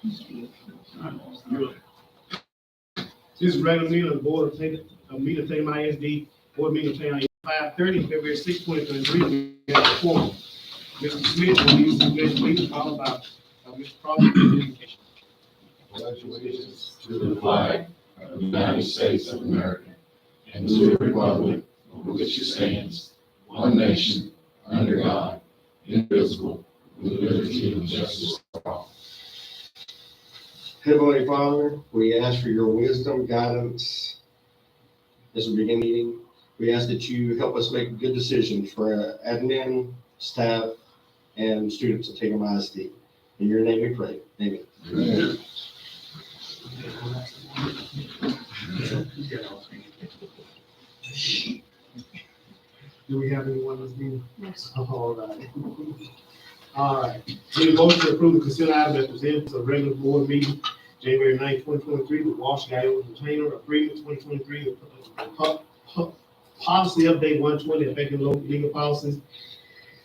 This is regular meeting of the Board of Tatum ISD, Board meeting of Tatum 5:30, February 6, 2023. We have a quorum. Mr. Smith will lead the pledge meeting, followed by Mr. Crawford. Pledge allegiance to the flag of the United States of America and to the republic for which it stands, one nation, under God, indivisible, with liberty and justice for all. Heavenly Father, we ask for your wisdom, guidance as we begin the meeting. We ask that you help us make good decisions for admin, staff, and students at Tatum ISD. In your name we pray. Amen. Amen. Do we have anyone that's being? Yes. All right. All right. Need a motion to approve the consent item as presented to the regular board meeting, January 9, 2023, the Walsh Gallo Container Agreement 2023, the policy update 120, affecting local legal policies,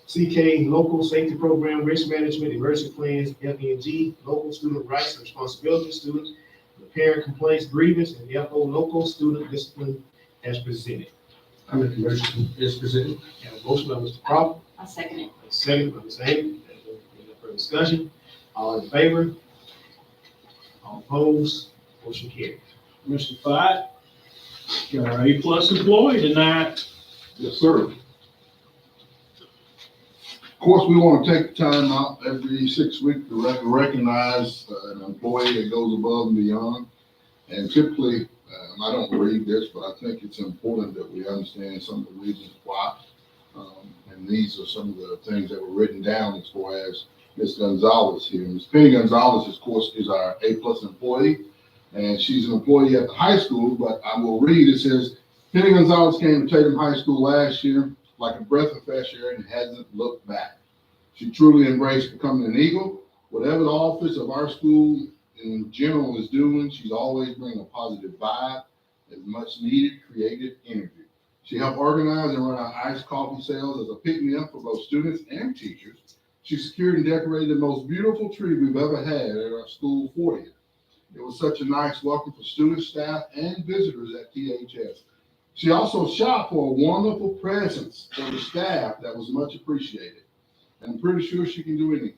CK, local safety program, risk management, emergency plans, FENG, local student rights and responsibilities, student, the parent complaints, grievance, and FO, local student discipline as presented. I make a motion as presented. Have a motion by Mr. Crawford, I'll second it. second by Ms. Amy. Any further discussion? All in favor? All opposed? Motion carries. Mr. Fight, got our A+ employee tonight. Yes, sir. Of course, we want to take time out every 6 weeks to recognize an employee that goes above and beyond. And typically, I don't read this, but I think it's important that we understand some of the reasons why. And these are some of the things that were written down as far as Ms. Gonzalez here. Ms. Penny Gonzalez, of course, is our A+ employee, and she's an employee at the high school, but I will read, it says, Penny Gonzalez came to Tatum High School last year like a breath of fresh air and hasn't looked back. She truly embraced becoming an Eagle. Whatever the office of our school in general is doing, she's always bringing a positive vibe and much needed creative energy. She helped organize and run our iced coffee sales as a pick-me-up for both students and teachers. She secured and decorated the most beautiful tree we've ever had at our school 40th. It was such a nice welcome for students, staff, and visitors at THS. She also shopped for a wonderful presents for the staff that was much appreciated. And I'm pretty sure she can do anything.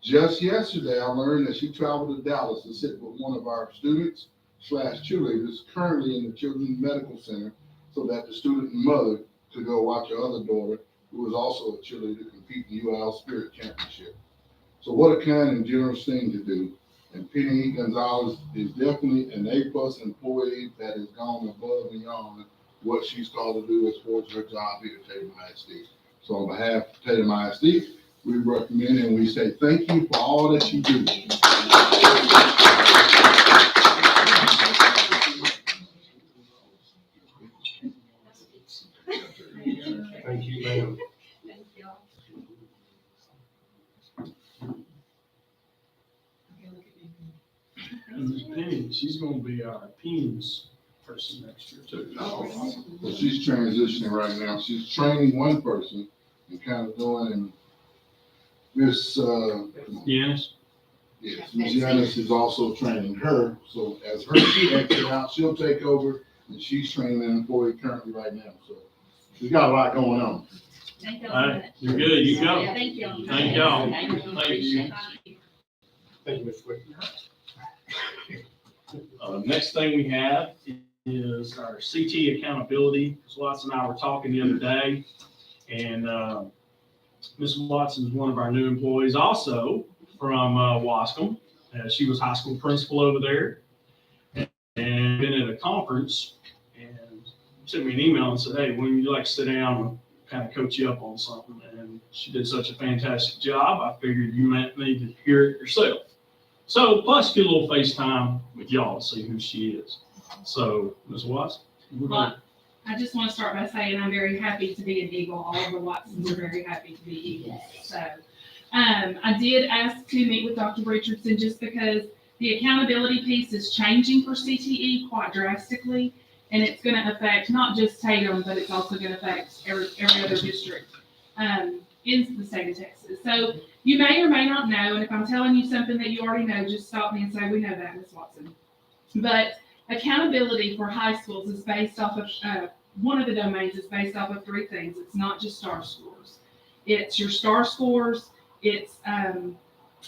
Just yesterday, I learned that she traveled to Dallas to sit with one of our students / cheerleaders currently in the Children's Medical Center so that the student mother could go watch her other daughter, who is also a cheerleader, compete in the UL Spirit Championship. So what a kind and generous thing to do. And Penny Gonzalez is definitely an A+ employee that has gone above and beyond what she's called to do as far as her job here at Tatum ISD. So on behalf of Tatum ISD, we recommend and we say thank you for all that you do. Thank you, ma'am. Thank you. And Ms. Penny, she's gonna be our PIMS person next year too. So she's transitioning right now. She's training one person and kind of doing, and Miss, Yes, yes, Miss Yanis is also training her. So as her she exits out, she'll take over, and she's training an employee currently right now. So she's got a lot going on. Thank you. all right, you're good, you go. Thank you. Thank y'all. Thank you. Thank you. Thank you, Mr. Quick. Next thing we have is our CT accountability. Ms. Watson and I were talking the other day, and Ms. Watson is one of our new employees also from Wascom. She was high school principal over there and been at a conference and sent me an email and said, hey, when would you like to sit down and kind of coach you up on something? And she did such a fantastic job. I figured you might need to hear it yourself. So plus get a little FaceTime with y'all to see who she is. So Ms. Watson, we're Well, gonna, I just want to start by saying I'm very happy to be an Eagle. All of the Watsons are very happy to be Eagles. So I did ask to meet with Dr. Richardson just because the accountability piece is changing for CTE quite drastically. And it's going to affect not just Tatum, but it's also going to affect every other district in the state of Texas. So You may or may not know, and if I'm telling you something that you already know, just stop me and say, we know that, Ms. Watson. But accountability for high schools is based off of, one of the domains is based off of three things. It's not just STAR scores. It's your STAR scores, it's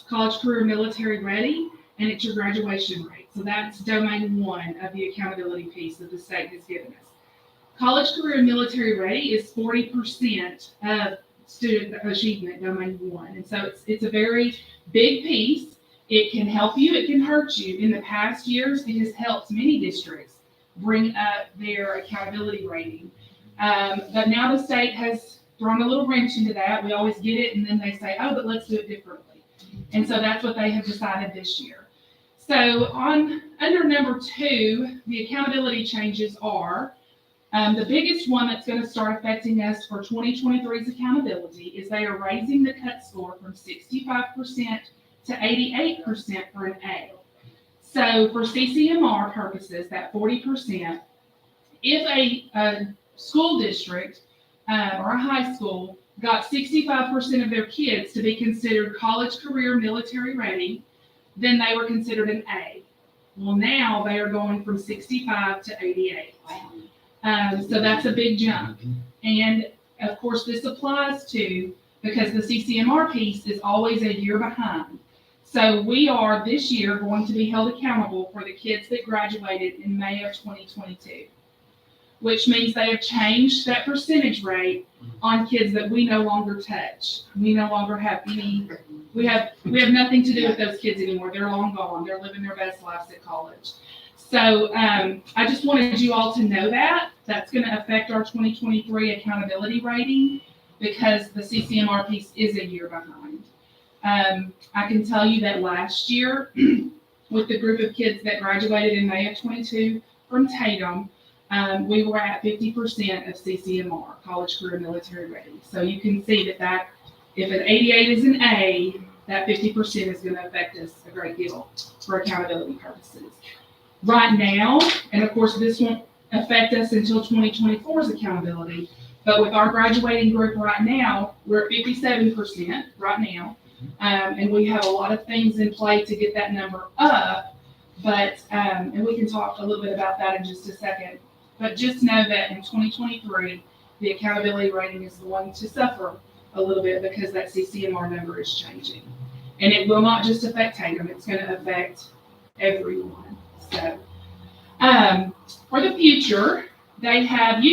college, career, military ready, and it's your graduation rate. So that's domain one of the accountability piece that the state has given us. College, career, and military ready is 40% of student achievement, domain one. And so it's a very big piece. It can help you, it can hurt you. In the past years, it has helped many districts bring up their accountability rating. But now the state has thrown a little wrench into that. We always get it, and then they say, oh, but let's do it differently. And so that's what they have decided this year. So under number 2, the accountability changes are, the biggest one that's going to start affecting us for 2023's accountability is they are raising the cut score from 65% to 88% for an A. So for CCMR purposes, that 40%, if a school district or a high school got 65% of their kids to be considered college, career, military ready, then they were considered an A. Well, now they are going from 65 to 88. Wow. So that's a big jump. And of course, this applies to, because the CCMR piece is always a year behind. So we are this year going to be held accountable for the kids that graduated in May of 2022, which means they have changed that percentage rate on kids that we no longer touch. We no longer have any, we have nothing to do with those kids anymore. They're long gone. They're living their best lives at college. So I just wanted you all to know that. That's going to affect our 2023 accountability rating because the CCMR piece is a year behind. I can tell you that last year, with the group of kids that graduated in May of 22 from Tatum, we were at 50% of CCMR, college, career, military ready. So you can see that if an 88 is an A, that 50% is going to affect us a great deal for accountability purposes. Right now, and of course this won't affect us until 2024's accountability, but with our graduating group right now, we're at 57% right now. And we have a lot of things in play to get that number up, but, and we can talk a little bit about that in just a second. But just know that in 2023, the accountability rating is going to suffer a little bit because that CCMR number is changing. And it will not just affect Tatum, it's going to affect everyone. So, for the future, they have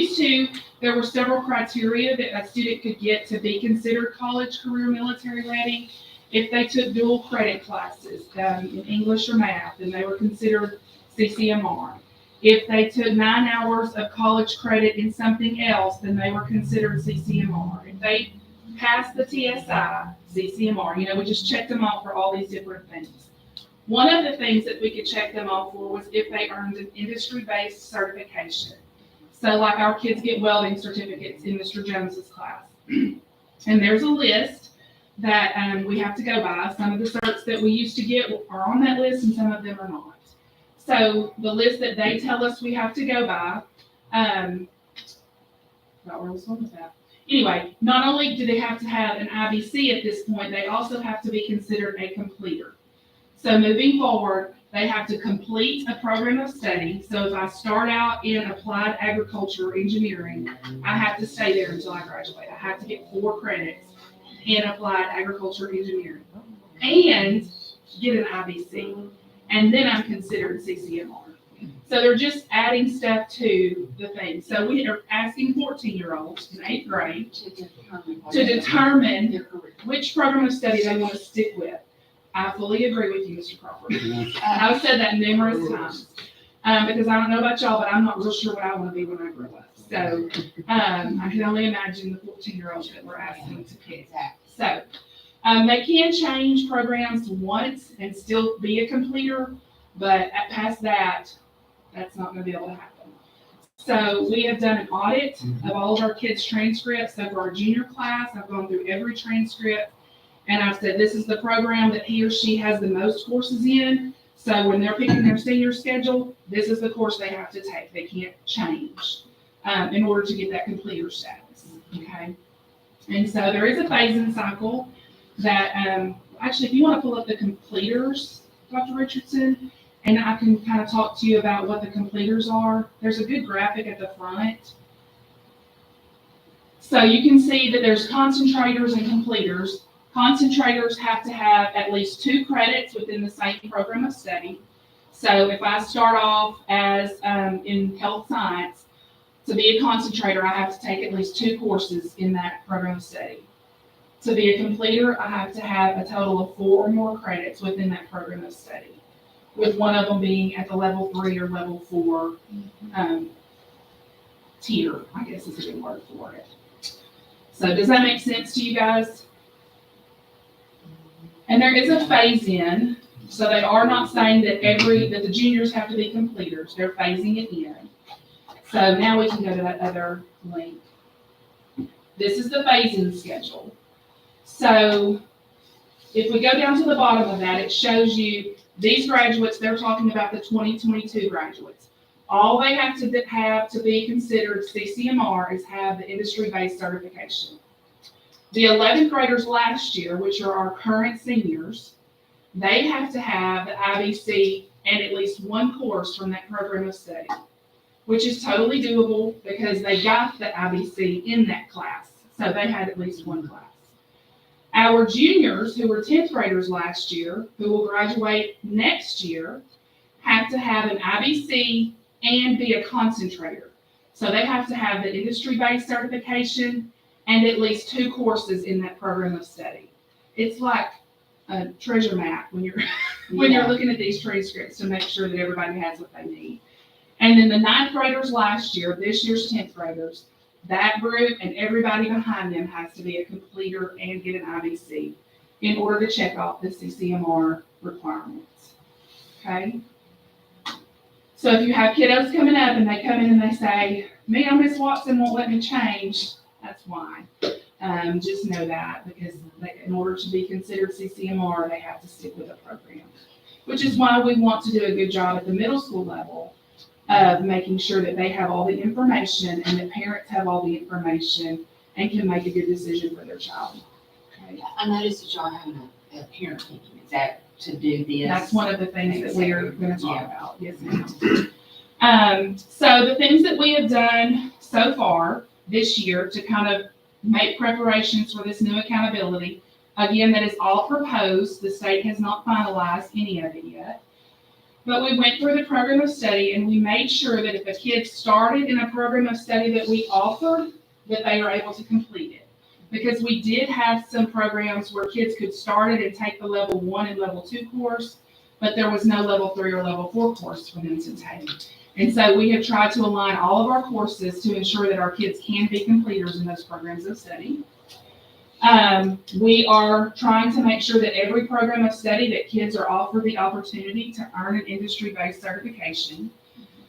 there were several criteria that a student could get to be considered college, career, military ready. If they took dual credit classes in English or math, then they were considered CCMR. If they took 9 hours of college credit in something else, then they were considered CCMR. If they passed the TSI, CCMR, we just checked them off for all these different things. One of the things that we could check them off for was if they earned an industry-based certification. So like our kids get welding certificates in Mr. Jones's class. And there's a list that we have to go by. Some of the certs that we used to get are on that list and some of them are not. So the list that they tell us we have to go by, Anyway, not only do they have to have an IBC at this point, they also have to be considered a completer. So moving forward, they have to complete a program of study. So if I start out in applied agriculture or engineering, I have to stay there until I graduate. I have to get 4 credits in applied agriculture engineering and get an IBC. And then I'm considered CCMR. So they're just adding stuff to the thing. So we are asking 14-year-olds in 8th grade to determine which program of study they want to stick with. I fully agree with you, Mr. Crawford. I've said that numerous times because I don't know about y'all, but I'm not real sure what I want to be when I grow up. So I can only imagine the 14-year-olds that we're asking to pick. So they can change programs once and still be a completer, but past that, that's not going to be able to happen. So we have done an audit of all of our kids' transcripts. So for our junior class, I've gone through every transcript. And I've said, this is the program that he or she has the most courses in. So when they're picking their senior schedule, this is the course they have to take. They can't change in order to get that completer status, okay? And so there is a phase-in cycle. that, actually, if you want to pull up the completers, Dr. Richardson, and I can kind of talk to you about what the completers are. There's a good graphic at the front. So you can see that there's concentrators and completers. Concentrators have to have at least 2 credits within the same program of study. So if I start off as in health science, to be a concentrator, I have to take at least 2 courses in that program of study. To be a completer, I have to have a total of 4 or more credits within that program of study, with one of them being at the level 3 or level 4 tier, I guess is a good word for it. So does that make sense to you guys? And there is a phase in, so they are not saying that that the juniors have to be completers. They're phasing it in. So now we can go to that other link. This is the phase-in schedule. So if we go down to the bottom of that, it shows you these graduates, they're talking about the 2022 graduates. All they have to be considered CCMR is have the industry-based certification. The 11th graders last year, which are our current seniors, they have to have the IBC and at least 1 course from that program of study, which is totally doable because they got the IBC in that class. So they had at least 1 class. Our juniors, who were 10th graders last year, who will graduate next year, have to have an IBC and be a concentrator. So they have to have the industry-based certification and at least 2 courses in that program of study. It's like a treasure map when you're looking at these transcripts to make sure that everybody has what they need. And then the 9th graders last year, this year's 10th graders, that group and everybody behind them has to be a completer and get an IBC in order to check off the CCMR requirements. Okay? So if you have kiddos coming up and they come in and they say, me and Miss Watson won't let me change, that's why. Just know that because in order to be considered CCMR, they have to stick with a program, which is why we want to do a good job at the middle school level of making sure that they have all the information and that parents have all the information and can make a good decision for their child. Okay? I noticed that y'all have a parent meeting. Is that to do this? That's one of the things that we are going to talk about. Yes, ma'am. So the things that we have done so far this year to kind of make preparations for this new accountability, again, that is all proposed. The state has not finalized any of it yet. But we went through the program of study and we made sure that if a kid started in a program of study that we offered, that they are able to complete it. Because we did have some programs where kids could start it and take the level 1 and level 2 course, but there was no level 3 or level 4 course for them to take. And so we have tried to align all of our courses to ensure that our kids can be completers in those programs of study. We are trying to make sure that every program of study that kids are offered the opportunity to earn an industry-based certification.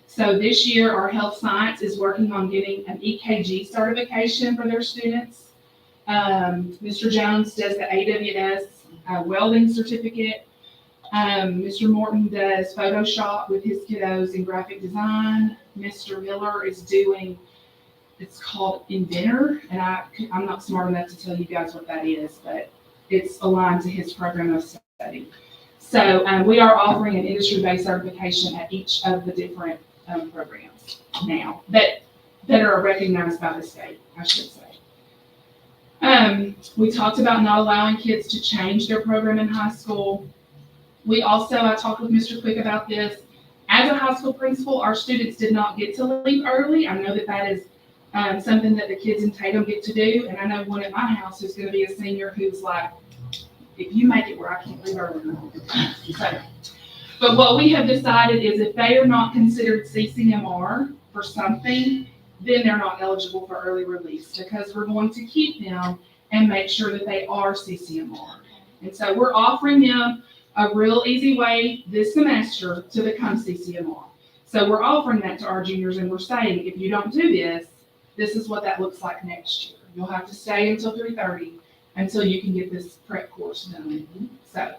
So this year, our health science is working on getting an EKG certification for their students. Mr. Jones does the AWS welding certificate. Mr. Morton does Photoshop with his kiddos and graphic design. Mr. Miller is doing, it's called Inventor, and I'm not smart enough to tell you guys what that is, but it's aligned to his program of study. So we are offering an industry-based certification at each of the different programs now that are recognized by the state, I should say. We talked about not allowing kids to change their program in high school. We also, I talked with Mr. Quick about this. As a high school principal, our students did not get to leave early. I know that is something that the kids in Tatum get to do. And I know one at my house who's going to be a senior who's like, if you make it where I can't leave early. So, but what we have decided is if they are not considered CCMR for something, then they're not eligible for early release because we're going to keep them and make sure that they are CCMR. And so we're offering them a real easy way this semester to become CCMR. So we're offering that to our juniors and we're saying, if you don't do this, this is what that looks like next year. You'll have to stay until 3:30 until you can get this prep course done. So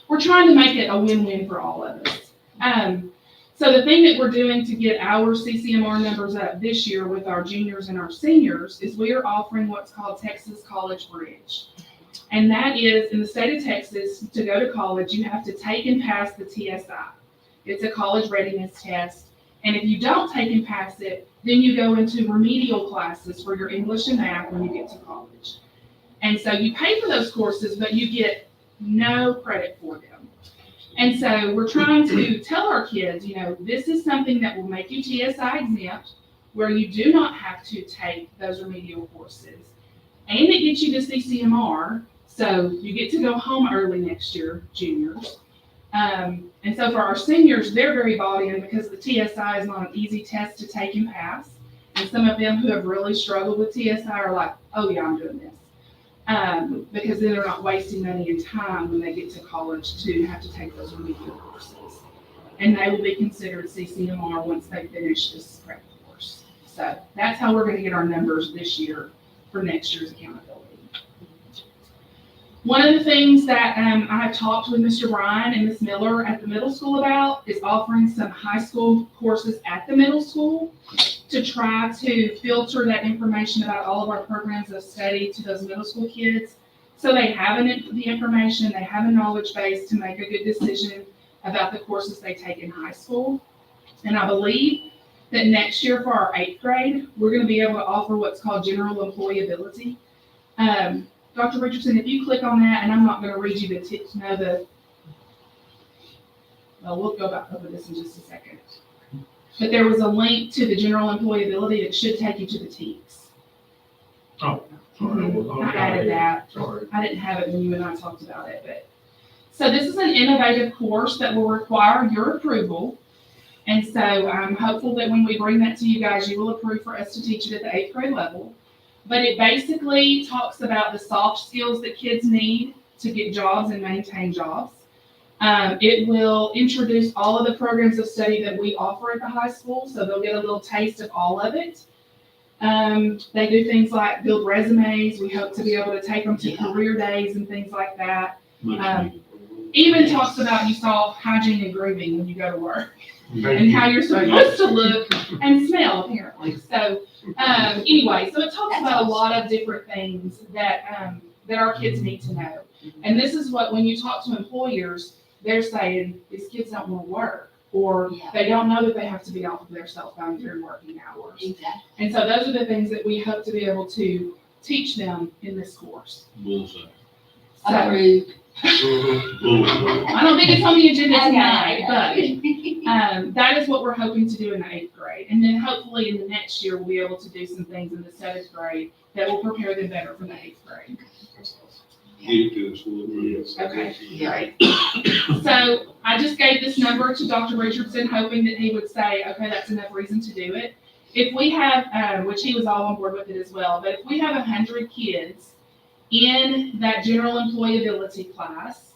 we're trying to make it a win-win for all of us. So the thing that we're doing to get our CCMR numbers up this year with our juniors and our seniors is we are offering what's called Texas College Bridge. And that is, in the state of Texas, to go to college, you have to take and pass the TSI. It's a college readiness test. And if you don't take and pass it, then you go into remedial classes for your English and math when you get to college. And so you pay for those courses, but you get no credit for them. And so we're trying to tell our kids, this is something that will make you TSI exempt, where you do not have to take those remedial courses. And it gets you to CCMR, so you get to go home early next year, juniors. And so for our seniors, they're very bought in because the TSI is not an easy test to take and pass. And some of them who have really struggled with TSI are like, oh yeah, I'm doing this. Because then they're not wasting money and time when they get to college to have to take those remedial courses. And they will be considered CCMR once they finish this prep course. So that's how we're going to get our numbers this year for next year's accountability. One of the things that I have talked with Mr. Bryan and Ms. Miller at the middle school about is offering some high school courses at the middle school to try to filter that information about all of our programs of study to those middle school kids. So they have the information, they have a knowledge base to make a good decision about the courses they take in high school. And I believe that next year for our 8th grade, we're going to be able to offer what's called general employability. Dr. Richardson, if you click on that, and I'm not going to read you the tips, we'll go back over this in just a second. But there was a link to the general employability that should take you to the TEKS. Oh, I added that. Sorry. I didn't have it when you and I talked about it, but. So this is an innovative course that will require your approval. And so I'm hopeful that when we bring that to you guys, you will approve for us to teach it at the 8th grade level. But it basically talks about the soft skills that kids need to get jobs and maintain jobs. It will introduce all of the programs of study that we offer at the high school, so they'll get a little taste of all of it. They do things like build resumes. We hope to be able to take them to career days and things like that. Even talks about, you saw hygiene and grooming when you go to work and how you're supposed to look and smell, apparently. So anyway, so it talks about a lot of different things that our kids need to know. And this is what, when you talk to employers, they're saying these kids don't want to work, or they don't know that they have to be off of their cell phone during working hours. Exactly. And so those are the things that we hope to be able to teach them in this course. Bullseye. So, Approved. I don't think it's on the agenda tonight, Okay. but that is what we're hoping to do in the 8th grade. And then hopefully in the next year, we'll be able to do some things in the 7th grade that will prepare them better for the 8th grade. Get it to us, we'll Okay, great. So I just gave this number to Dr. Richardson, hoping that he would say, okay, that's enough reason to do it. If we have, which he was all on board with it as well, but if we have 100 kids in that general employability class,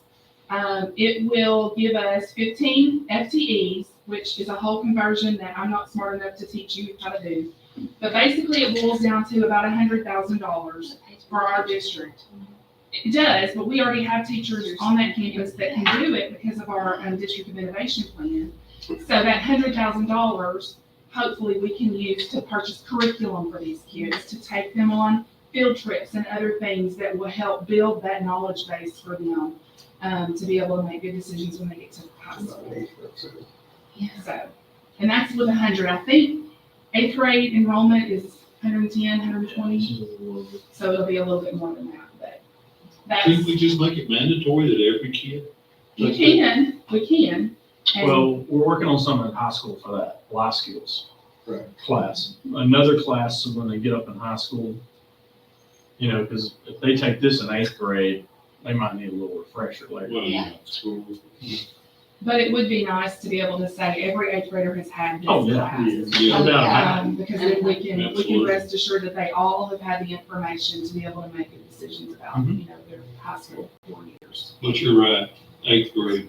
it will give us 15 FTEs, which is a whole conversion that I'm not smart enough to teach you how to do. But basically it boils down to about $100,000 for our district. It does, but we already have teachers on that campus that can do it because of our district of innovation plan. So that $100,000, hopefully we can use to purchase curriculum for these kids, to take them on field trips and other things that will help build that knowledge base for them, to be able to make good decisions when they get to high school. So, and that's with 100. I think 8th grade enrollment is 110, 120. So it'll be a little bit more than that, but that's, Couldn't we just make it mandatory that every kid? we can. And Well, we're working on something in high school for that, life skills Right. class. Another class, so when they get up in high school, because if they take this in 8th grade, they might need a little refresher later. Well, Yeah. school. But it would be nice to be able to say every 8th grader has had this Oh, yeah. class. Yeah. No doubt about it. Because then we can Absolutely. rest assured that they all have had the information to be able to make good decisions about, Mhm. their high school 4 years. But you're right, 8th grade,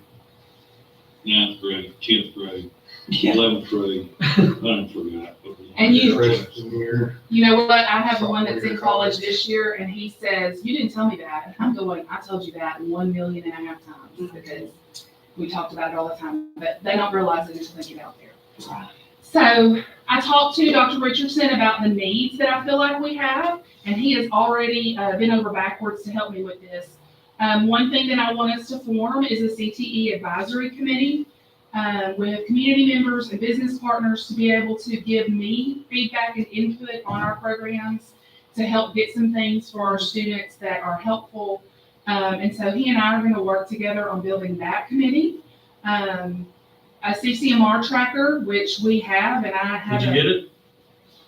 9th grade, 10th grade, 11th grade, I forgot. And you- Freshman year. You know what? I have one that's in college this year, and he says, "You didn't tell me that." And I'm going, "I told you that 1.5 million times because we talked about it all the time." But they don't realize it until they get out there. So I talked to Dr. Richardson about the needs that I feel like we have, and he has already been over backwards to help me with this. One thing that I want us to form is a CTE advisory committee with community members and business partners to be able to give me feedback and input on our programs to help get some things for our students that are helpful. And so he and I are going to work together on building that committee. A CCMR tracker, which we have, and I have. Did you get it?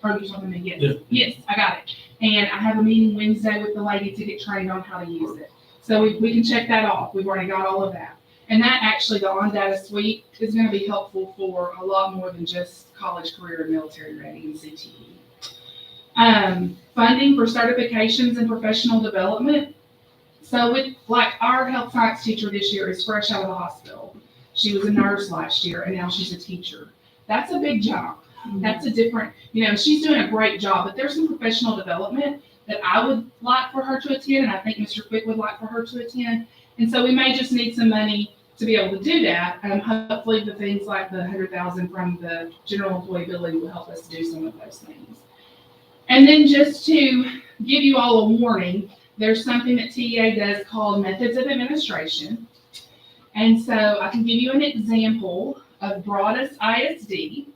Or you talking to me? Yes. Yeah. Yes, I got it. And I have a meeting Wednesday with the lady to get trained on how to use it. So we can check that off. We've already got all of that. And that actually, the On Data Suite is going to be helpful for a lot more than just college, career, and military ready and CTE. Funding for certifications and professional development. So with, like, our health science teacher this year is fresh out of the hospital. She was a nurse last year and now she's a teacher. That's a big jump. That's a different, she's doing a great job, but there's some professional development that I would like for her to attend, and I think Mr. Quick would like for her to attend. And so we may just need some money to be able to do that. Hopefully the things like the $100,000 from the general employability will help us do some of those things. And then just to give you all a warning, there's something that TEA does called methods of administration. And so I can give you an example of Broadus ISD.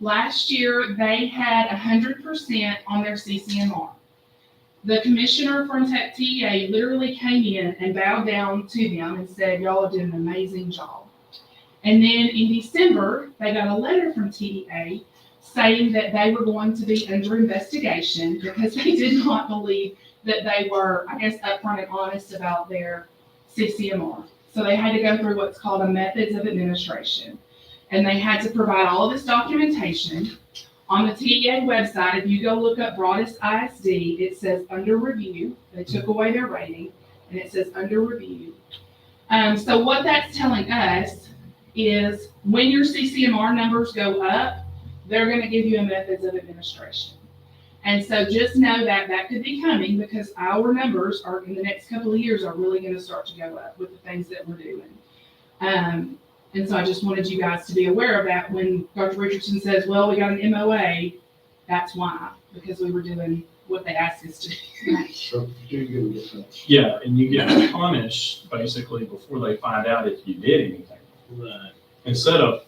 Last year, they had 100% on their CCMR. The commissioner from TEA literally came in and bowed down to them and said, y'all did an amazing job. And then in December, they got a letter from TEA saying that they were going to be under investigation because they did not believe that they were, I guess, upfront and honest about their CCMR. So they had to go through what's called a methods of administration. And they had to provide all of this documentation. On the TEA website, if you go look up Broadus ISD, it says under review. They took away their rating, and it says under review. So what that's telling us is when your CCMR numbers go up, they're going to give you a methods of administration. And so just know that that could be coming because our numbers are in the next couple of years are really going to start to go up with the things that we're doing. And so I just wanted you guys to be aware of that when Dr. Richardson says, well, we got an MOA, that's why, because we were doing what they asked us to do. So you're gonna get that. Yeah, and you get punished basically before they find out if you did anything. Right. Instead of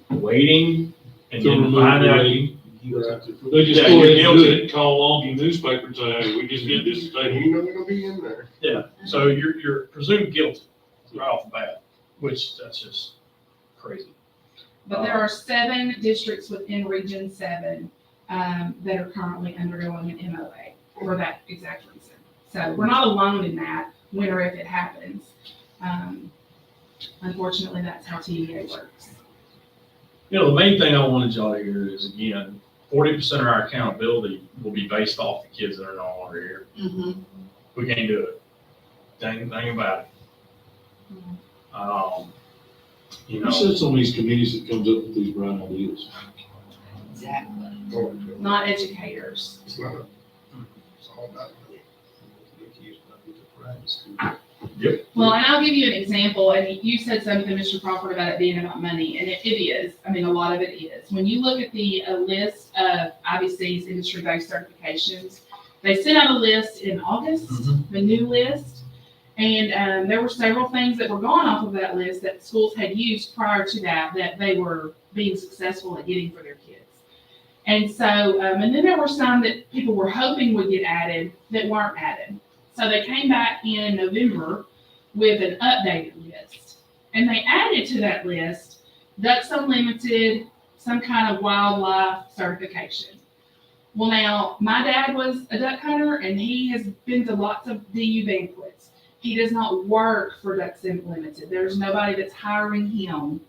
waiting and To then remove find the out rating. you. They just Yeah, go you're ahead and do guilty. it, call Longview newspaper and say, hey, we just did this today. You know they're gonna be in there. Yeah, so you're presumed guilty right off the bat, which that's just crazy. But there are 7 districts within Region 7 that are currently undergoing an MOA for that exact reason. So we're not alone in that, when or if it happens. Unfortunately, that's how TEA works. The main thing I wanted y'all to hear is, again, 40% of our accountability will be based off the kids that are no longer here. Mm-hmm. We can't do it. Thing about it. Who sits on these committees that comes up with these bright ideas? Exactly. Not educators. It's not a, it's all about money. Well, and I'll give you an example, and you said something, Mr. Crawford, about it being about money, and it is. I mean, a lot of it is. When you look at the list of IBC's industry-based certifications, they sent out a list in August, the new list, and there were several things that were gone off of that list that schools had used prior to that they were being successful at getting for their kids. And so, and then there were some that people were hoping would get added that weren't added. So they came back in November with an updated list. And they added to that list Ducks Unlimited, some kind of wildlife certification. Well, now, my dad was a duck hunter, and he has been to lots of DU banquets. He does not work for Ducks Unlimited. There's nobody that's hiring him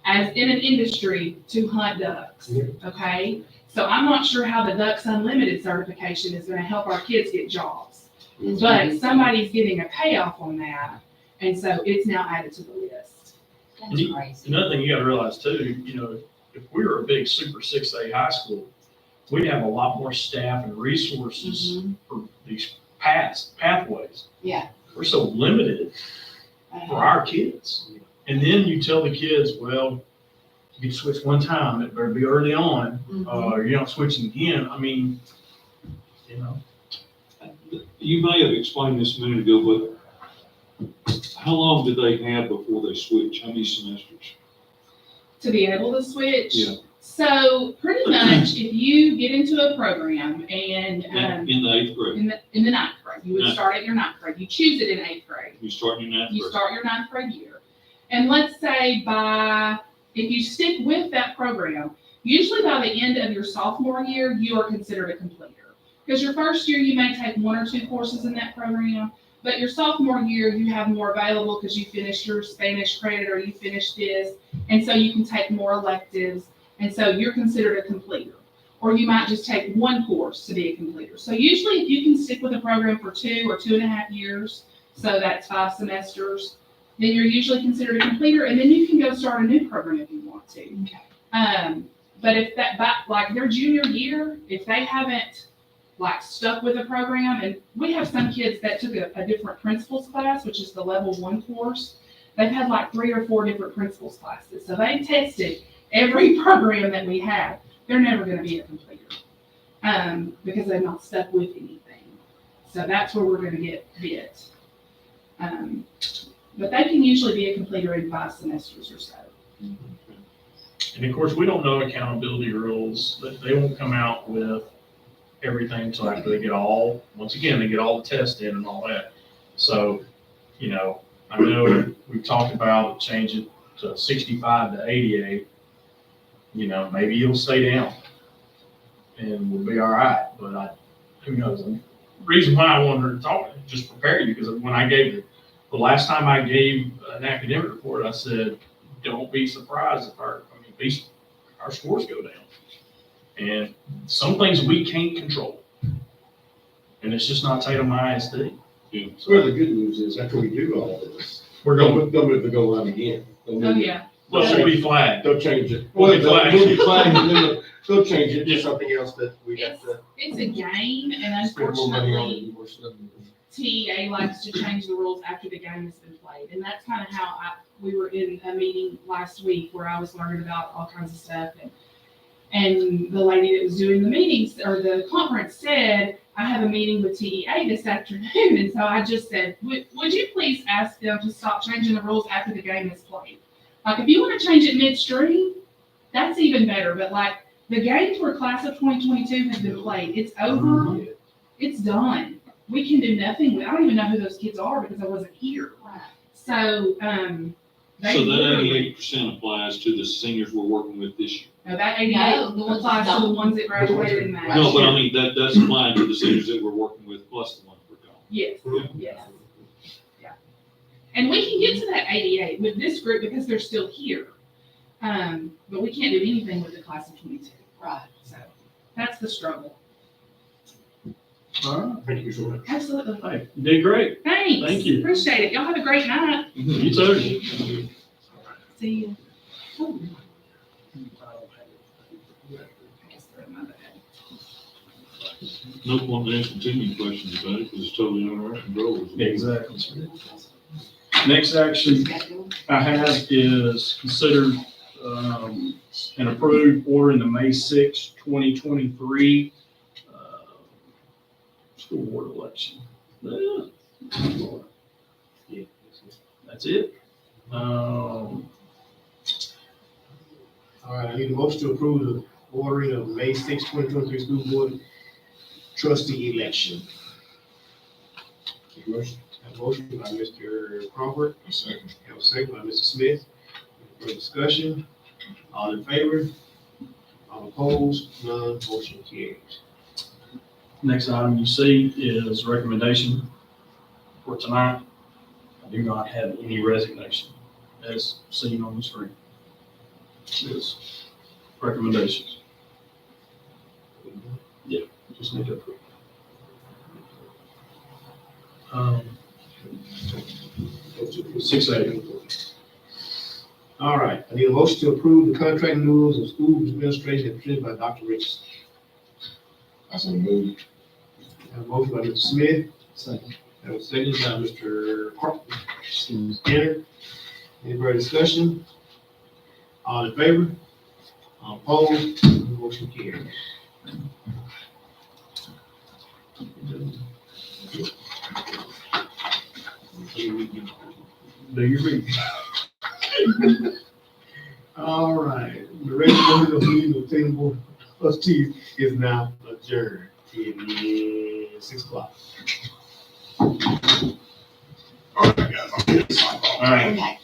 as in an industry to hunt ducks, okay? So I'm not sure how the Ducks Unlimited certification is gonna help our kids get jobs. But somebody's getting a payoff on that, and so it's now added to the list. That's crazy. Another thing you gotta realize too, if we were a big Super 6A high school, we'd have a lot more staff and resources for these pathways. Yeah. We're so limited for our kids. And then you tell the kids, well, you switch one time, it better be early on, Mhm. or you're not switching again. I mean, you know, You may have explained this a minute ago, but how long did they have before they switch? How many semesters? To be able to switch. Yeah. So pretty much if you get into a program and, In the eighth grade? in the ninth grade, you would Ninth. start at your ninth grade. You choose it in eighth grade. You start in that You grade? start your ninth grade year. And let's say if you stick with that program, usually by the end of your sophomore year, you are considered a completer. Because your first year, you may take one or two courses in that program, but your sophomore year, you have more available because you finished your Spanish credit or you finished this, and so you can take more electives, and so you're considered a completer. Or you might just take one course to be a completer. So usually if you can stick with a program for 2 or 2.5 years, so that's 5 semesters, then you're usually considered a completer, and then you can go start a new program if you want to. Okay. But if like their junior year, if they haven't like stuck with a program, and we have some kids that took a different principles class, which is the level 1 course. They've had like 3 or 4 different principles classes. So they tested every program that we have. They're never going to be a completer because they've not stuck with anything. So that's where we're going to get bit. But they can usually be a completer in 5 semesters or so. and of course, we don't know accountability rules, that they won't come out with everything until after they get all the tests in and all that. So, you know, I know we've talked about changing to 65 to 88. You know, maybe it'll stay down and we'll be all right, but who knows? The reason why I wanted to talk, just prepare you, because when I gave the last time I gave an academic report, I said, don't be surprised if our scores go down. And some things we can't control. And it's just not Tatum ISD. Yeah. Well, the good news is after we do all of this, We're they'll going, move the goal line again. They'll Oh, move it. yeah. we'll be flagged. They'll change it. We'll be They'll flagged. be flagged, and then they'll change it to something else that we have to It's a game, and spend more money on unfortunately, and more stuff. TEA likes to change the rules after the game has been played. And that's kind of how we were in a meeting last week where I was learning about all kinds of stuff. And the lady that was doing the meetings or the conference said, I have a meeting with TEA this afternoon. And so I just said, would you please ask them to stop changing the rules after the game is played? Like, if you want to change it midstream, that's even better. But like, the games where class of 2022 has been played, it's over. It's done. We can do nothing with, I don't even know who those kids are because I wasn't here. Right. So, So that literally- 88% applies to the seniors we're working with this year? No, that No, 88 the ones applies that to the don't. ones that graduated in May. No, but I mean, that's applying to the seniors that we're working with plus the ones we're gone. Yes, yes. Yeah. And we can get to that 88 with this group because they're still here. But we can't do anything with the class of 22. Right. So that's the struggle. All right. Thank you so much. Absolutely. Hey, you did great. Thanks. Thank you. Appreciate it. Y'all have a great night. You too. See you. Oh. I guess they're in my bag. No point in asking too many questions about it because it's totally under our control. Yeah, exactly. Next action I have is consider and approve ordering the May 6, 2023 school board election. Yeah. That's it. All right, I need a motion to approve the ordering of May 6, 2023 school board trustee election. Motion. A motion by Mr. Crawford, A second. have a second by Mr. Smith. For discussion, all in favor? All opposed? None, motion carries. Next item you see is recommendation for tonight. I do not have any resignation as seen on the screen. It's recommendations. Yeah, just need to approve. Motion 6A. All right, I need a motion to approve the contract rules of school administration presented by Dr. Richardson. I so moved. Have a motion by Mr. Smith, Second. have a second by Mr. Skinner. Any further discussion? All in favor? Opposed, motion carries. Do you read? All right, the regular meeting of Taylor Board of Trustees is now adjourned. It is 6 o'clock. All right, guys, I'll get this. All right. Okay.